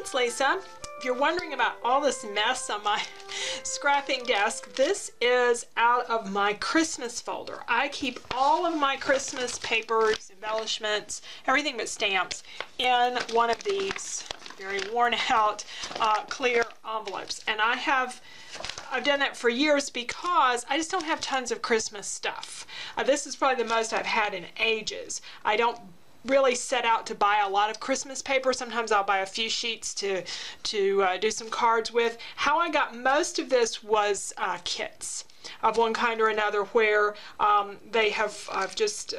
it's Lisa. If you're wondering about all this mess on my scrapping desk, this is out of my Christmas folder. I keep all of my Christmas papers, embellishments, everything but stamps in one of these very worn out clear envelopes. And I've done that for years because I just don't have tons of Christmas stuff. This is probably the most I've had in ages. I don't really set out to buy a lot of Christmas paper. Sometimes I'll buy a few sheets to do some cards with. How I got most of this was kits of one kind or another, where I've just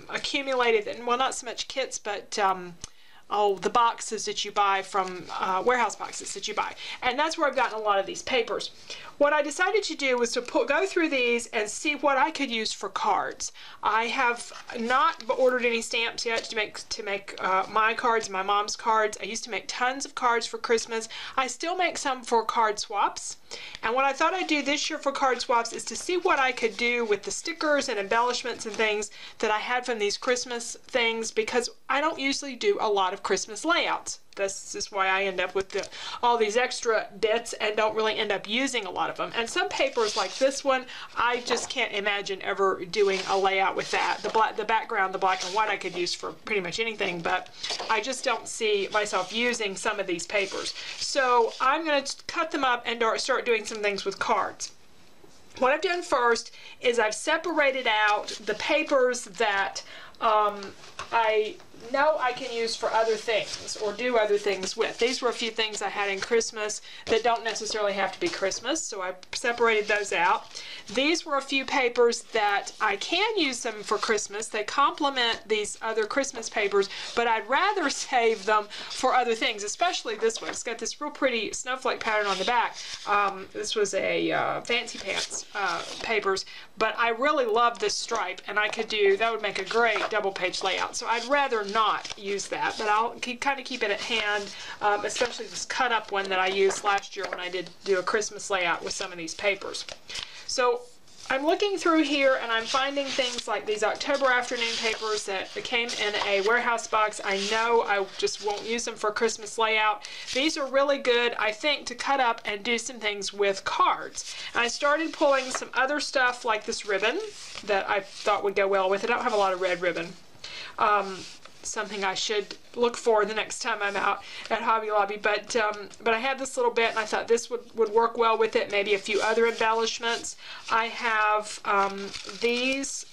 accumulated, and well, not so much kits, but the boxes that you buy from warehouse boxes that you buy, and that's where I've gotten a lot of these papers. What I decided to do was to go through these and see what I could use for cards. I have not ordered any stamps yet to make my cards, my mom's cards. I used to make tons of cards for Christmas. I still make some for card swaps, and what I thought I'd do this year for card swaps is to see what I could do with the stickers and embellishments and things that I had from these Christmas things, because I don't usually do a lot of Christmas layouts. This is why I end up with all these extra bits and don't really end up using a lot of them. And some papers like this one, I just can't imagine ever doing a layout with that. The background, the black and white, I could use for pretty much anything, but I just don't see myself using some of these papers. So I'm going to cut them up and start doing some things with cards. What I've done first is I've separated out the papers that I know I can use for other things or do other things with. These were a few things I had in Christmas that don't necessarily have to be Christmas, so I separated those out. These were a few papers that I can use them for Christmas. They complement these other Christmas papers, but I'd rather save them for other things, especially this one. It's got this real pretty snowflake pattern on the back. This was a Fancy Pants papers, but I really love this stripe, and that would make a great double page layout. So I'd rather not use that, but I'll kind of keep it at hand, especially this cut up one that I used last year when I did do a Christmas layout with some of these papers. So I'm looking through here and I'm finding things like these October afternoon papers that came in a warehouse box. I know I just won't use them for Christmas layout. These are really good, I think, to cut up and do some things with cards. And I started pulling some other stuff like this ribbon that I thought would go well with it. I don't have a lot of red ribbon. Something I should look for the next time I'm out at Hobby Lobby, but I had this little bit and I thought this would work well with it, maybe a few other embellishments. I have these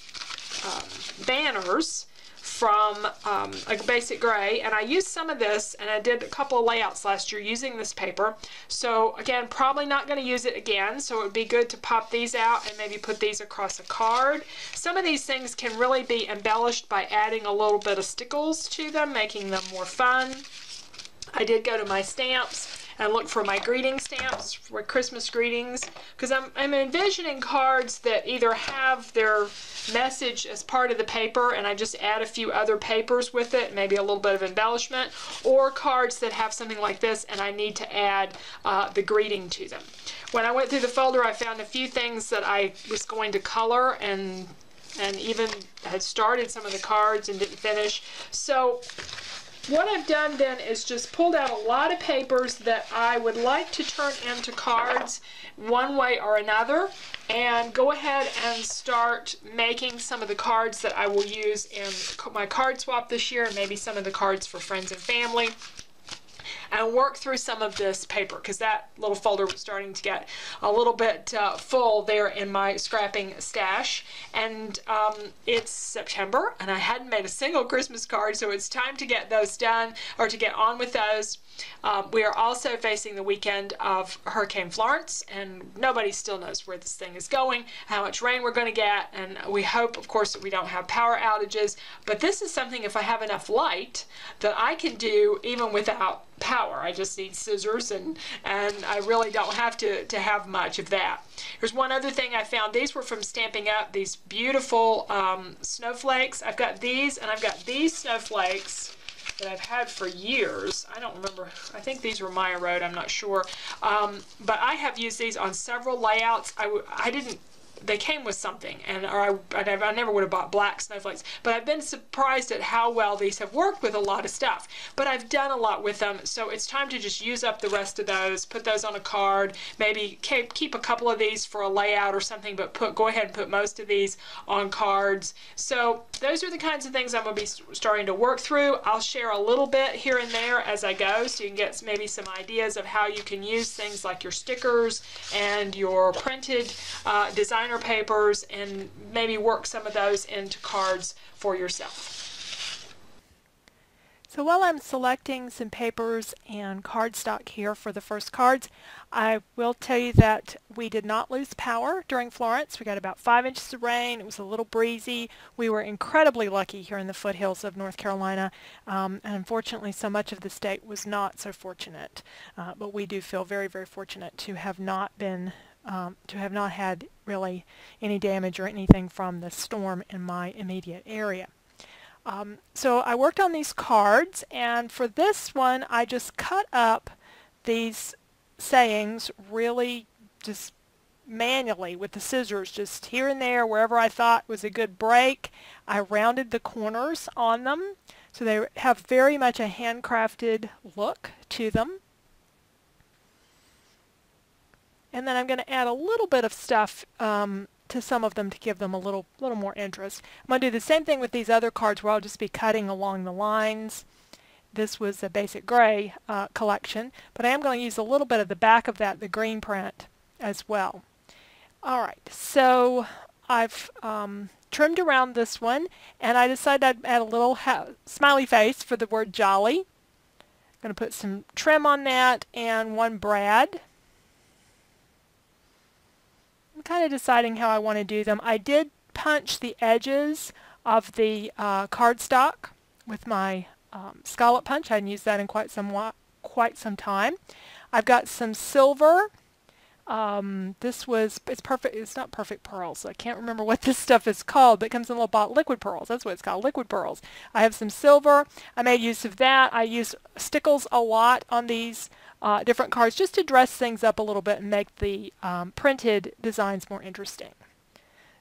banners from a basic gray, and I used some of this, and I did a couple of layouts last year using this paper. So again, probably not going to use it again, so it would be good to pop these out and maybe put these across a card. Some of these things can really be embellished by adding a little bit of stickles to them, making them more fun. I did go to my stamps and look for my greeting stamps for Christmas greetings, because I'm envisioning cards that either have their message as part of the paper and I just add a few other papers with it, maybe a little bit of embellishment, or cards that have something like this and I need to add the greeting to them. When I went through the folder, I found a few things that I was going to color and even had started some of the cards and didn't finish. So what I've done then is just pulled out a lot of papers that I would like to turn into cards one way or another, and go ahead and start making some of the cards that I will use in my card swap this year, and maybe some of the cards for friends and family, and work through some of this paper, because that little folder was starting to get a little bit full there in my scrapping stash. And it's September and I hadn't made a single Christmas card, so it's time to get those done, or to get on with those. We are also facing the weekend of Hurricane Florence, and nobody still knows where this thing is going, how much rain we're going to get, and we hope, of course, that we don't have power outages. But this is something, if I have enough light, that I can do even without power. I just need scissors, and I really don't have to have much of that. Here's one other thing I found. These were from Stamping Up, these beautiful snowflakes. I've got these, and I've got these snowflakes that I've had for years. I don't remember, I think these were Maya Road, I'm not sure. But I have used these on several layouts. I didn't they came with something, and I never would have bought black snowflakes, but I've been surprised at how well these have worked with a lot of stuff. But I've done a lot with them, so it's time to just use up the rest of those, put those on a card, maybe keep a couple of these for a layout or something, but go ahead and put most of these on cards. So those are the kinds of things I'm going to be starting to work through. I'll share a little bit here and there as I go, so you can get maybe some ideas of how you can use things like your stickers and your printed designer papers, and maybe work some of those into cards for yourself. So while I'm selecting some papers and cardstock here for the first cards, I will tell you that we did not lose power during Florence. We got about 5 inches of rain. It was a little breezy. We were incredibly lucky here in the foothills of North Carolina, and unfortunately so much of the state was not so fortunate. But we do feel very, very fortunate to have not had really any damage or anything from the storm in my immediate area. So I worked on these cards, and for this one I just cut up these sayings really just manually with the scissors, just here and there wherever I thought was a good break. I rounded the corners on them so they have very much a handcrafted look to them. And then I'm going to add a little bit of stuff to some of them to give them a little more interest. I'm going to do the same thing with these other cards where I'll just be cutting along the lines. This was a basic gray collection, but I am going to use a little bit of the back of that, the green print, as well. Alright, so I've trimmed around this one, and I decided I'd add a little smiley face for the word jolly. I'm going to put some trim on that and one brad. I'm kind of deciding how I want to do them. I did punch the edges of the cardstock with my scallop punch. I hadn't used that in quite some time. I've got some silver. It's perfect. It's not perfect pearls, so I can't remember what this stuff is called, but it comes in a little bottle. Liquid pearls. That's what it's called, liquid pearls. I have some silver. I made use of that. I use stickles a lot on these different cards just to dress things up a little bit and make the printed designs more interesting.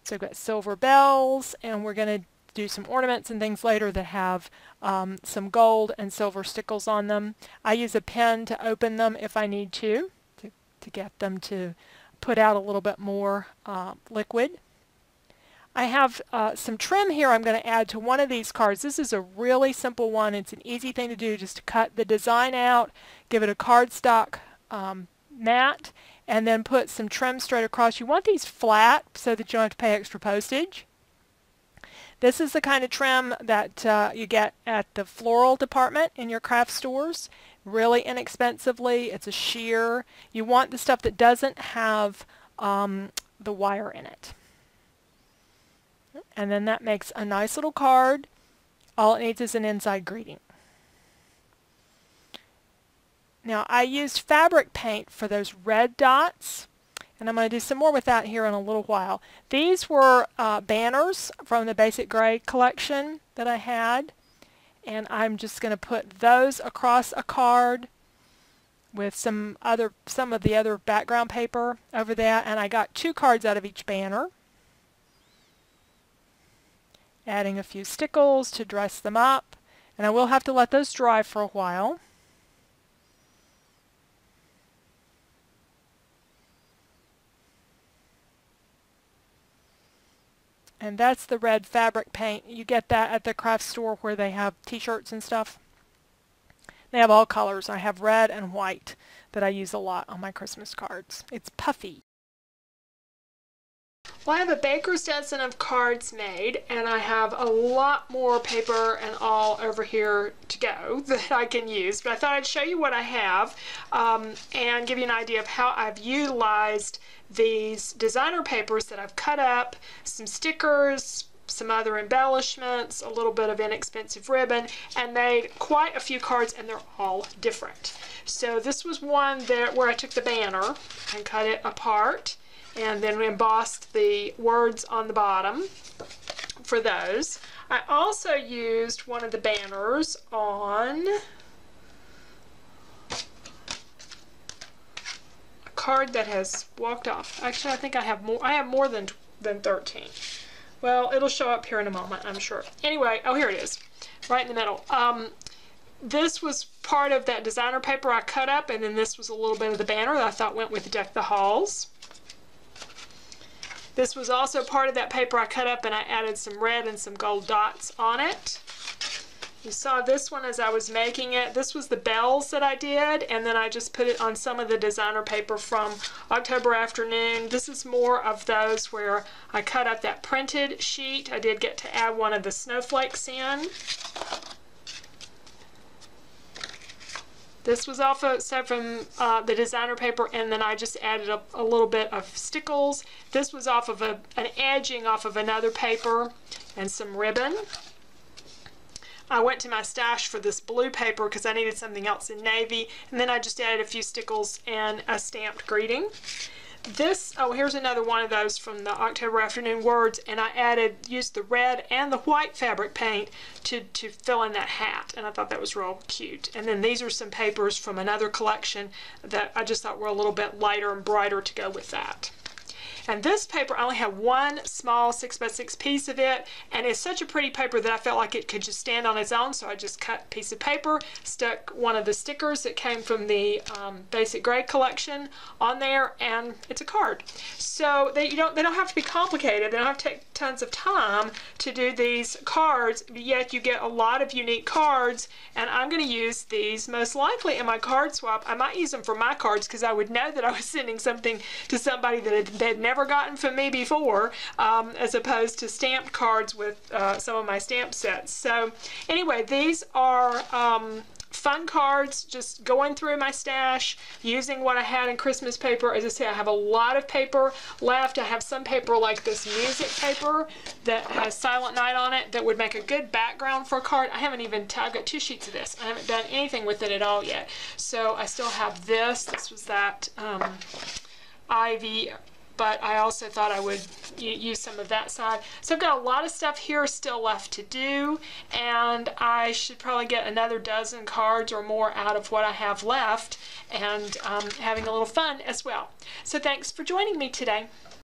So I've got silver bells, and we're going to do some ornaments and things later that have some gold and silver stickles on them. I use a pen to open them if I need to get them to put out a little bit more liquid. I have some trim here I'm going to add to one of these cards. This is a really simple one. It's an easy thing to do, just to cut the design out, give it a cardstock mat, and then put some trim straight across. You want these flat so that you don't have to pay extra postage. This is the kind of trim that you get at the floral department in your craft stores, really inexpensively. It's a sheer. You want the stuff that doesn't have the wire in it. And then that makes a nice little card. All it needs is an inside greeting. Now I used fabric paint for those red dots, and I'm going to do some more with that here in a little while. These were banners from the Basic Gray collection that I had, and I'm just going to put those across a card with some of the other background paper over that, and I got 2 cards out of each banner. Adding a few stickles to dress them up, and I will have to let those dry for a while. And that's the red fabric paint. You get that at the craft store where they have t-shirts and stuff. They have all colors. I have red and white that I use a lot on my Christmas cards. It's puffy. Well, I have a baker's dozen of cards made, and I have a lot more paper and all over here to go that I can use, but I thought I'd show you what I have and give you an idea of how I've utilized these designer papers that I've cut up, some stickers, some other embellishments, a little bit of inexpensive ribbon, and made quite a few cards, and they're all different. So this was one where I took the banner and cut it apart, and then embossed the words on the bottom for those. I also used one of the banners on a card that has walked off. Actually, I think I have more. I have more than than 13. Well, it'll show up here in a moment, I'm sure. Anyway, oh, here it is, right in the middle. This was part of that designer paper I cut up, and then this was a little bit of the banner that I thought went with Deck the Halls. This was also part of that paper I cut up, and I added some red and some gold dots on it. You saw this one as I was making it. This was the bells that I did, and then I just put it on some of the designer paper from October Afternoon. This is more of those where I cut up that printed sheet. I did get to add one of the snowflakes in. This was also from the designer paper, and then I just added a little bit of stickles. This was off of an edging off of another paper and some ribbon. I went to my stash for this blue paper because I needed something else in navy, and then I just added a few stickles and a stamped greeting. This, oh, here's another one of those from the October Afternoon Words, and I used the red and the white fabric paint to fill in that hat, and I thought that was real cute. And then these are some papers from another collection that I just thought were a little bit lighter and brighter to go with that. And this paper, I only have one small 6x6 piece of it, and it's such a pretty paper that I felt like it could just stand on its own, so I just cut a piece of paper, stuck one of the stickers that came from the Basic Gray collection on there, and it's a card. So they don't have to be complicated. They don't have to take tons of time to do these cards, yet you get a lot of unique cards, and I'm going to use these most likely in my card swap. I might use them for my cards because I would know that I was sending something to somebody that they'd never gotten from me before, as opposed to stamped cards with some of my stamp sets. So anyway, these are fun cards, just going through my stash, using what I had in Christmas paper. As I say, I have a lot of paper left. I have some paper like this music paper that has Silent Night on it that would make a good background for a card. I've got 2 sheets of this. I haven't done anything with it at all yet. So I still have this. This was that Ivy, but I also thought I would use some of that side. So I've got a lot of stuff here still left to do, and I should probably get another dozen cards or more out of what I have left, and having a little fun as well. So thanks for joining me today.